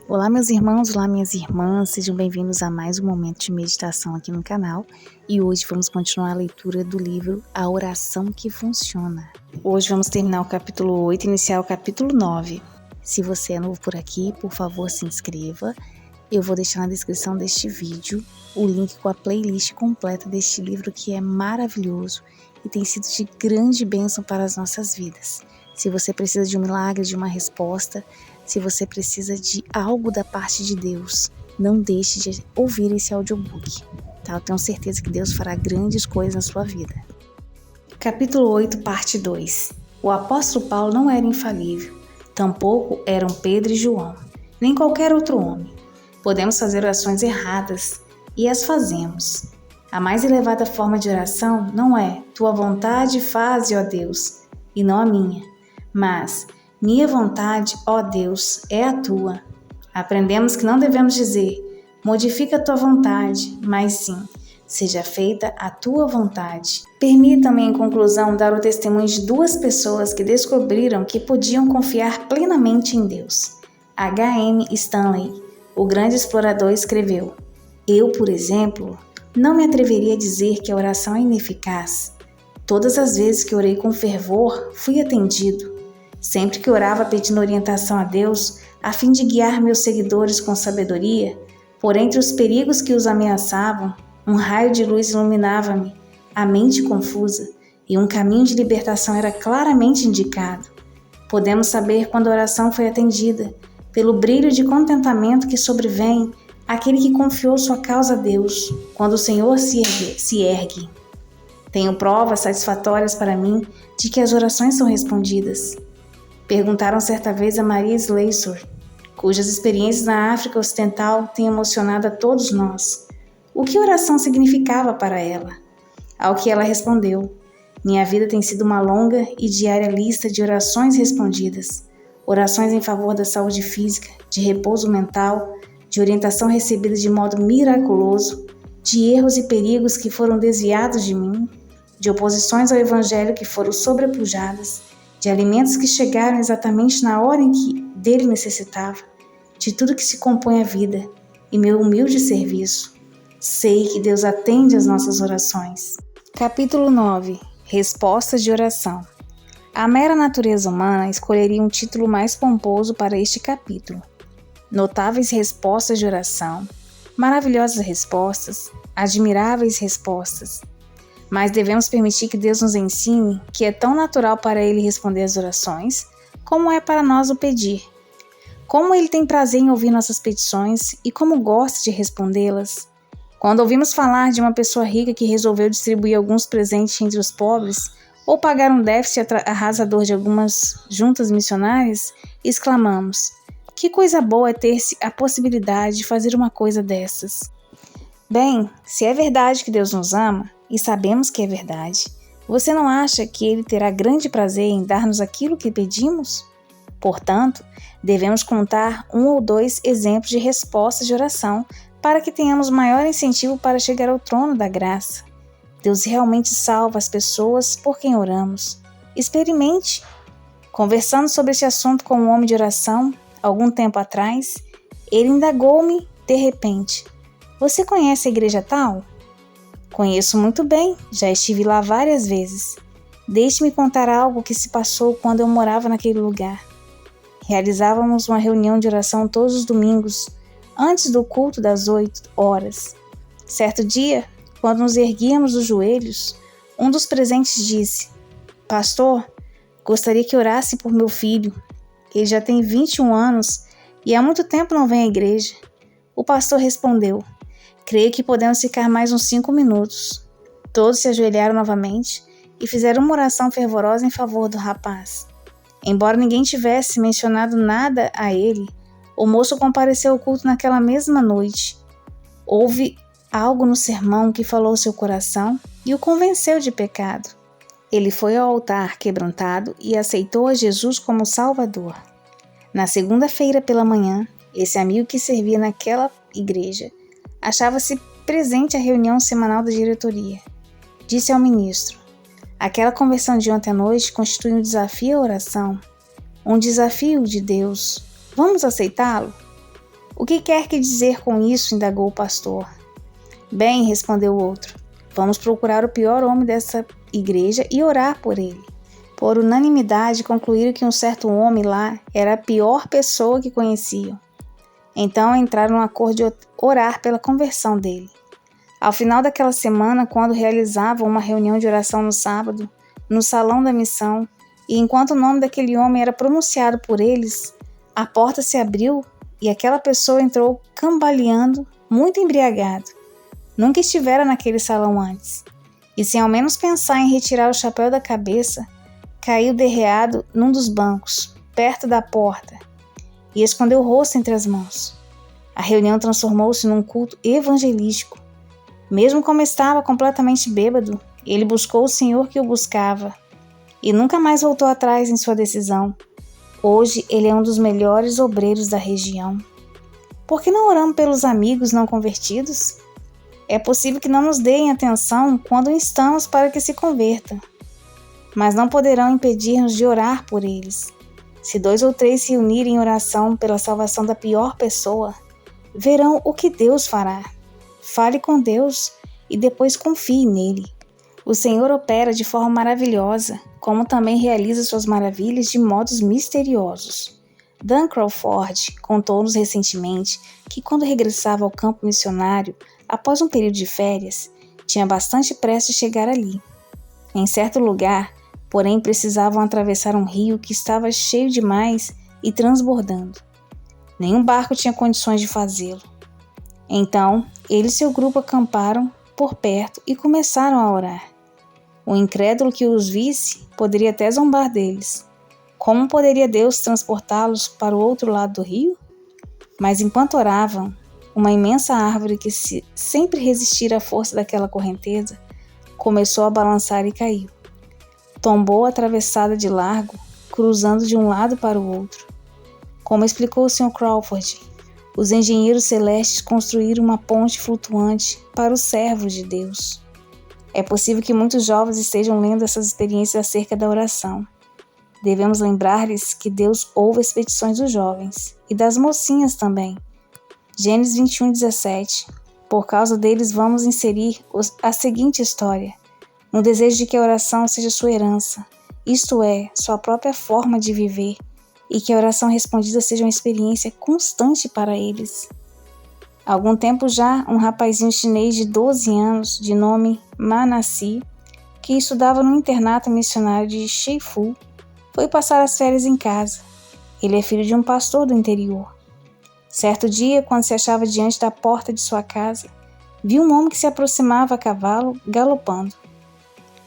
Olá, meus irmãos, olá, minhas irmãs, sejam bem-vindos a mais um momento de meditação aqui no canal. E hoje vamos continuar a leitura do livro A Oração que Funciona. Hoje vamos terminar o capítulo 8 e iniciar o capítulo 9. Se você é novo por aqui, por favor, se inscreva. Eu vou deixar na descrição deste vídeo o link com a playlist completa deste livro que é maravilhoso e tem sido de grande bênção para as nossas vidas. Se você precisa de um milagre, de uma resposta, se você precisa de algo da parte de Deus, não deixe de ouvir esse audiobook, tá? Eu tenho certeza que Deus fará grandes coisas na sua vida. Capítulo 8, parte 2. O apóstolo Paulo não era infalível, tampouco eram Pedro e João, nem qualquer outro homem. Podemos fazer orações erradas, e as fazemos. A mais elevada forma de oração não é tua vontade faze, ó Deus, e não a minha, mas minha vontade, ó Deus, é a tua. Aprendemos que não devemos dizer modifica a tua vontade, mas sim, seja feita a tua vontade. Permita-me, em conclusão, dar o testemunho de duas pessoas que descobriram que podiam confiar plenamente em Deus. H.M. Stanley, o grande explorador, escreveu: eu, por exemplo, não me atreveria a dizer que a oração é ineficaz. Todas as vezes que orei com fervor, fui atendido. Sempre que orava pedindo orientação a Deus, a fim de guiar meus seguidores com sabedoria, por entre os perigos que os ameaçavam, um raio de luz iluminava-me, a mente confusa, e um caminho de libertação era claramente indicado. Podemos saber quando a oração foi atendida, pelo brilho de contentamento que sobrevém àquele que confiou sua causa a Deus, quando o Senhor se ergue. Tenho provas satisfatórias para mim de que as orações são respondidas. Perguntaram certa vez a Maria Slessor, cujas experiências na África Ocidental têm emocionado a todos nós, o que oração significava para ela. Ao que ela respondeu: minha vida tem sido uma longa e diária lista de orações respondidas, orações em favor da saúde física, de repouso mental, de orientação recebida de modo miraculoso, de erros e perigos que foram desviados de mim, de oposições ao Evangelho que foram sobrepujadas, de alimentos que chegaram exatamente na hora em que dele necessitava, de tudo que se compõe a vida e meu humilde serviço. Sei que Deus atende às nossas orações. Capítulo 9. Respostas de oração. A mera natureza humana escolheria um título mais pomposo para este capítulo. Notáveis respostas de oração, maravilhosas respostas, admiráveis respostas. Mas devemos permitir que Deus nos ensine que é tão natural para Ele responder às orações, como é para nós o pedir. Como Ele tem prazer em ouvir nossas petições e como gosta de respondê-las. Quando ouvimos falar de uma pessoa rica que resolveu distribuir alguns presentes entre os pobres, ou pagar um déficit arrasador de algumas juntas missionárias, exclamamos: que coisa boa é ter a possibilidade de fazer uma coisa dessas. Bem, se é verdade que Deus nos ama, e sabemos que é verdade, você não acha que Ele terá grande prazer em dar-nos aquilo que pedimos? Portanto, devemos contar um ou dois exemplos de respostas de oração para que tenhamos maior incentivo para chegar ao trono da graça. Deus realmente salva as pessoas por quem oramos. Experimente. Conversando sobre esse assunto com um homem de oração, algum tempo atrás, ele indagou-me de repente: você conhece a igreja tal? Conheço muito bem, já estive lá várias vezes. Deixe-me contar algo que se passou quando eu morava naquele lugar. Realizávamos uma reunião de oração todos os domingos, antes do culto das 8 horas. Certo dia, quando nos erguíamos dos joelhos, um dos presentes disse: pastor, gostaria que orasse por meu filho. Ele já tem 21 anos e há muito tempo não vem à igreja. O pastor respondeu: creio que podemos ficar mais uns 5 minutos. Todos se ajoelharam novamente e fizeram uma oração fervorosa em favor do rapaz. Embora ninguém tivesse mencionado nada a ele, o moço compareceu ao culto naquela mesma noite. Houve algo no sermão que falou ao seu coração e o convenceu de pecado. Ele foi ao altar quebrantado e aceitou a Jesus como Salvador. Na segunda-feira pela manhã, esse amigo que servia naquela igreja achava-se presente à reunião semanal da diretoria. Disse ao ministro: aquela conversão de ontem à noite constitui um desafio à oração, um desafio de Deus. Vamos aceitá-lo? "O que quer que dizer com isso?" indagou o pastor. "Bem", respondeu o outro, "vamos procurar o pior homem dessa igreja e orar por ele." Por unanimidade, concluíram que um certo homem lá era a pior pessoa que conheciam. Então entraram no acordo de orar pela conversão dele. Ao final daquela semana, quando realizavam uma reunião de oração no sábado, no salão da missão, e enquanto o nome daquele homem era pronunciado por eles, a porta se abriu e aquela pessoa entrou cambaleando, muito embriagado. Nunca estivera naquele salão antes. E sem ao menos pensar em retirar o chapéu da cabeça, caiu derreado num dos bancos, perto da porta, e escondeu o rosto entre as mãos. A reunião transformou-se num culto evangelístico. Mesmo como estava completamente bêbado, ele buscou o Senhor que o buscava, e nunca mais voltou atrás em sua decisão. Hoje ele é um dos melhores obreiros da região. Por que não oramos pelos amigos não convertidos? É possível que não nos deem atenção quando instamos para que se convertam, mas não poderão impedir-nos de orar por eles. Se 2 ou 3 se unirem em oração pela salvação da pior pessoa, verão o que Deus fará. Fale com Deus e depois confie nele. O Senhor opera de forma maravilhosa, como também realiza suas maravilhas de modos misteriosos. Dan Crawford contou-nos recentemente que quando regressava ao campo missionário, após um período de férias, tinha bastante pressa de chegar ali. Em certo lugar, porém, precisavam atravessar um rio que estava cheio demais e transbordando. Nenhum barco tinha condições de fazê-lo. Então, ele e seu grupo acamparam por perto e começaram a orar. O incrédulo que os visse poderia até zombar deles. Como poderia Deus transportá-los para o outro lado do rio? Mas enquanto oravam, uma imensa árvore que sempre resistira à força daquela correnteza começou a balançar e caiu. Tombou atravessada de largo, cruzando de um lado para o outro. Como explicou o Sr. Crawford, os engenheiros celestes construíram uma ponte flutuante para os servos de Deus. É possível que muitos jovens estejam lendo essas experiências acerca da oração. Devemos lembrar-lhes que Deus ouve as petições dos jovens e das mocinhas também. Gênesis 21:17. Por causa deles vamos inserir a seguinte história: no desejo de que a oração seja sua herança, isto é, sua própria forma de viver, e que a oração respondida seja uma experiência constante para eles. Há algum tempo já, um rapazinho chinês de 12 anos, de nome Manassi, que estudava no internato missionário de Sheifu, foi passar as férias em casa. Ele é filho de um pastor do interior. Certo dia, quando se achava diante da porta de sua casa, viu um homem que se aproximava a cavalo, galopando.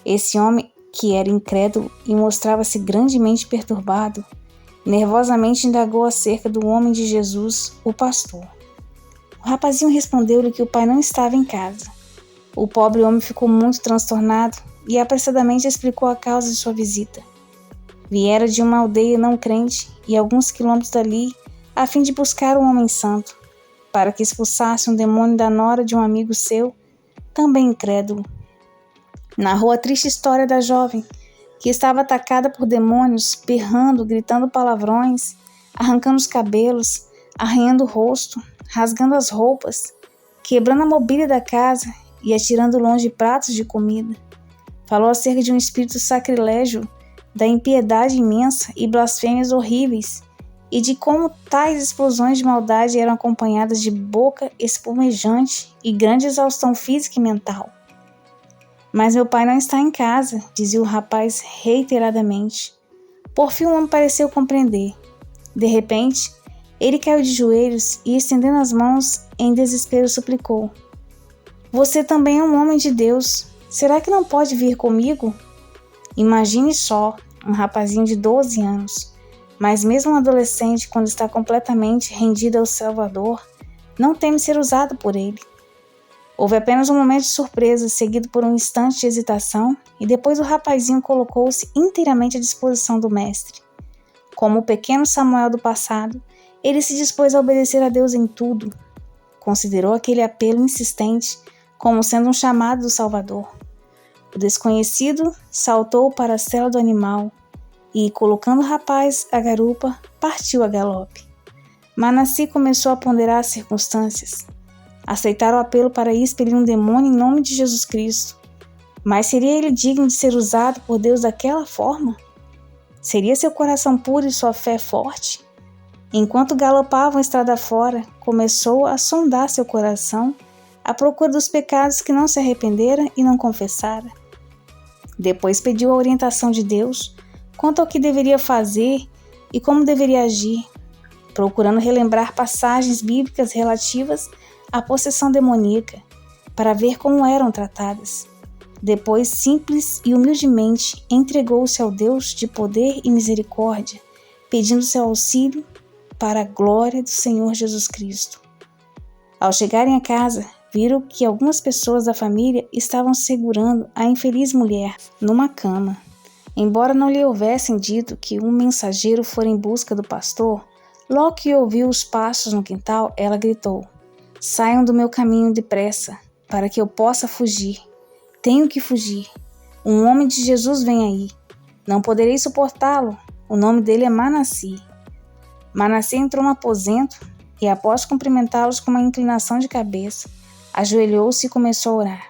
Esse homem, que era incrédulo e mostrava-se grandemente perturbado, nervosamente indagou acerca do homem de Jesus, o pastor. O rapazinho respondeu-lhe que o pai não estava em casa. O pobre homem ficou muito transtornado e apressadamente explicou a causa de sua visita. Viera de uma aldeia não crente e alguns quilômetros dali a fim de buscar um homem santo, para que expulsasse um demônio da nora de um amigo seu, também incrédulo. Narrou a triste história da jovem, que estava atacada por demônios, berrando, gritando palavrões, arrancando os cabelos, arranhando o rosto, rasgando as roupas, quebrando a mobília da casa e atirando longe pratos de comida. Falou acerca de um espírito sacrilégio, da impiedade imensa e blasfêmias horríveis, e de como tais explosões de maldade eram acompanhadas de boca espumejante e grande exaustão física e mental. Mas meu pai não está em casa, dizia o rapaz reiteradamente. Por fim o homem pareceu compreender. De repente, ele caiu de joelhos e, estendendo as mãos, em desespero suplicou: "Você também é um homem de Deus. Será que não pode vir comigo?" Imagine só, um rapazinho de 12 anos, mas mesmo um adolescente, quando está completamente rendido ao Salvador, não teme ser usado por ele. Houve apenas um momento de surpresa, seguido por um instante de hesitação, e depois o rapazinho colocou-se inteiramente à disposição do mestre. Como o pequeno Samuel do passado, ele se dispôs a obedecer a Deus em tudo. Considerou aquele apelo insistente como sendo um chamado do Salvador. O desconhecido saltou para a sela do animal e, colocando o rapaz à garupa, partiu a galope. Manassés começou a ponderar as circunstâncias, aceitar o apelo para expelir um demônio em nome de Jesus Cristo. Mas seria ele digno de ser usado por Deus daquela forma? Seria seu coração puro e sua fé forte? Enquanto galopavam a estrada fora, começou a sondar seu coração à procura dos pecados que não se arrependera e não confessara. Depois pediu a orientação de Deus quanto ao que deveria fazer e como deveria agir, procurando relembrar passagens bíblicas relativas à possessão demoníaca, para ver como eram tratadas. Depois, simples e humildemente, entregou-se ao Deus de poder e misericórdia, pedindo seu auxílio para a glória do Senhor Jesus Cristo. Ao chegarem a casa, viram que algumas pessoas da família estavam segurando a infeliz mulher numa cama. Embora não lhe houvessem dito que um mensageiro fora em busca do pastor, logo que ouviu os passos no quintal, ela gritou: "Saiam do meu caminho depressa, para que eu possa fugir. Tenho que fugir. Um homem de Jesus vem aí. Não poderei suportá-lo. O nome dele é Manassés." Manassés entrou no aposento e, após cumprimentá-los com uma inclinação de cabeça, ajoelhou-se e começou a orar.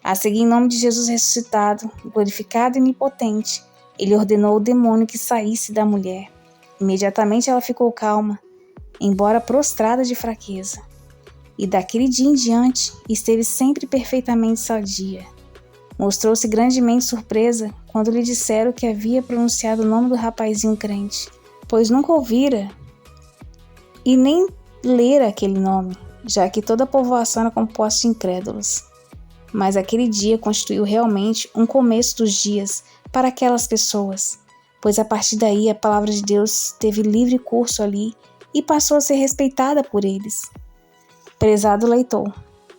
A seguir, em nome de Jesus ressuscitado, glorificado e onipotente, ele ordenou ao demônio que saísse da mulher. Imediatamente ela ficou calma, embora prostrada de fraqueza. E daquele dia em diante, esteve sempre perfeitamente sadia. Mostrou-se grandemente surpresa quando lhe disseram que havia pronunciado o nome do rapazinho crente, pois nunca ouvira e nem lera aquele nome, já que toda a povoação era composta de incrédulos. Mas aquele dia constituiu realmente um começo dos dias para aquelas pessoas, pois a partir daí a palavra de Deus teve livre curso ali e passou a ser respeitada por eles. Prezado leitor,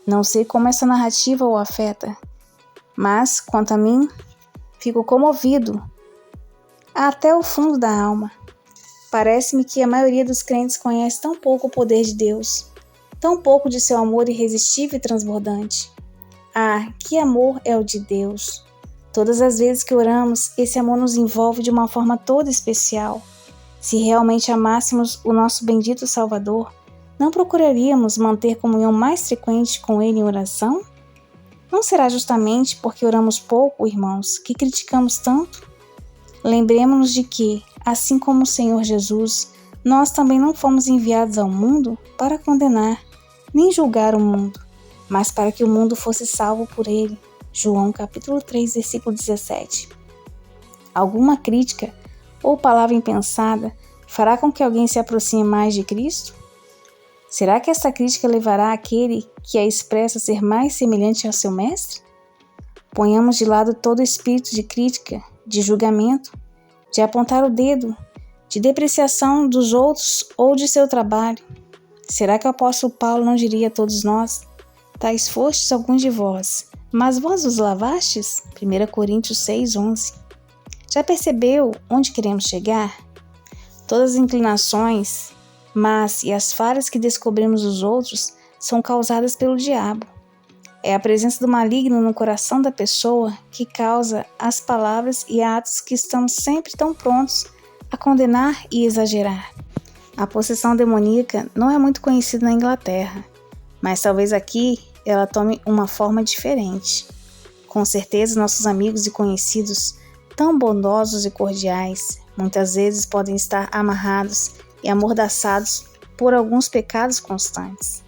não sei como essa narrativa o afeta, mas, quanto a mim, fico comovido até o fundo da alma. Parece-me que a maioria dos crentes conhece tão pouco o poder de Deus, tão pouco de seu amor irresistível e transbordante. Ah, que amor é o de Deus! Todas as vezes que oramos, esse amor nos envolve de uma forma toda especial. Se realmente amássemos o nosso bendito Salvador, não procuraríamos manter comunhão mais frequente com Ele em oração? Não será justamente porque oramos pouco, irmãos, que criticamos tanto? Lembremos-nos de que, assim como o Senhor Jesus, nós também não fomos enviados ao mundo para condenar, nem julgar o mundo, mas para que o mundo fosse salvo por Ele. João capítulo 3, versículo 17. Alguma crítica ou palavra impensada fará com que alguém se aproxime mais de Cristo? Será que essa crítica levará aquele que a expressa a ser mais semelhante ao seu mestre? Ponhamos de lado todo espírito de crítica, de julgamento, de apontar o dedo, de depreciação dos outros ou de seu trabalho. Será que o apóstolo Paulo não diria a todos nós: "Tais fostes alguns de vós, mas vós os lavastes"? 1 Coríntios 6:11. Já percebeu onde queremos chegar? Todas as inclinações, mas e as falhas que descobrimos nos outros são causadas pelo diabo. É a presença do maligno no coração da pessoa que causa as palavras e atos que estamos sempre tão prontos a condenar e exagerar. A possessão demoníaca não é muito conhecida na Inglaterra, mas talvez aqui ela tome uma forma diferente. Com certeza nossos amigos e conhecidos, tão bondosos e cordiais, muitas vezes podem estar amarrados e amordaçados por alguns pecados constantes,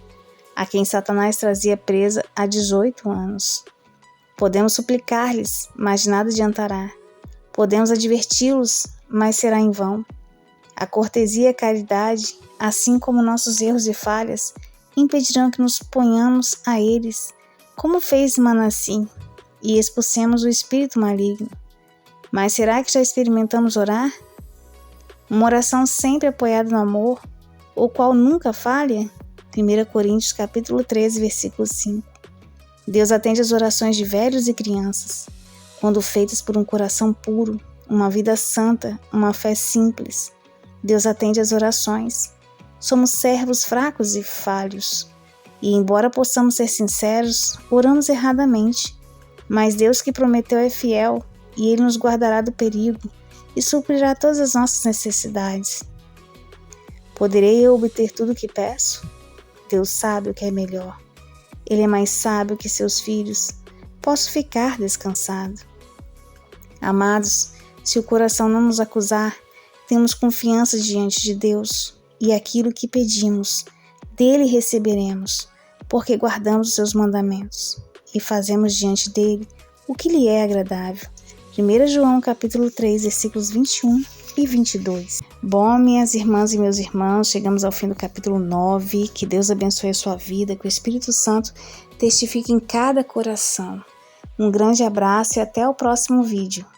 a quem Satanás trazia presa há 18 anos. Podemos suplicar-lhes, mas nada adiantará. Podemos adverti-los, mas será em vão. A cortesia e a caridade, assim como nossos erros e falhas, impedirão que nos ponhamos a eles, como fez Manassés, e expulsemos o espírito maligno. Mas será que já experimentamos orar? Uma oração sempre apoiada no amor, o qual nunca falha? 1 Coríntios capítulo 13, versículo 5. Deus atende às orações de velhos e crianças, quando feitas por um coração puro, uma vida santa, uma fé simples. Deus atende às orações. Somos servos fracos e falhos, e embora possamos ser sinceros, oramos erradamente. Mas Deus que prometeu é fiel, e Ele nos guardará do perigo e suprirá todas as nossas necessidades. Poderei eu obter tudo o que peço? Deus sabe o que é melhor. Ele é mais sábio que seus filhos. Posso ficar descansado. Amados, se o coração não nos acusar, temos confiança diante de Deus, e aquilo que pedimos, dele receberemos, porque guardamos os seus mandamentos e fazemos diante dele o que lhe é agradável. 1 João capítulo 3, versículos 21 e 22. Bom, minhas irmãs e meus irmãos, chegamos ao fim do capítulo 9. Que Deus abençoe a sua vida, que o Espírito Santo testifique em cada coração. Um grande abraço e até o próximo vídeo.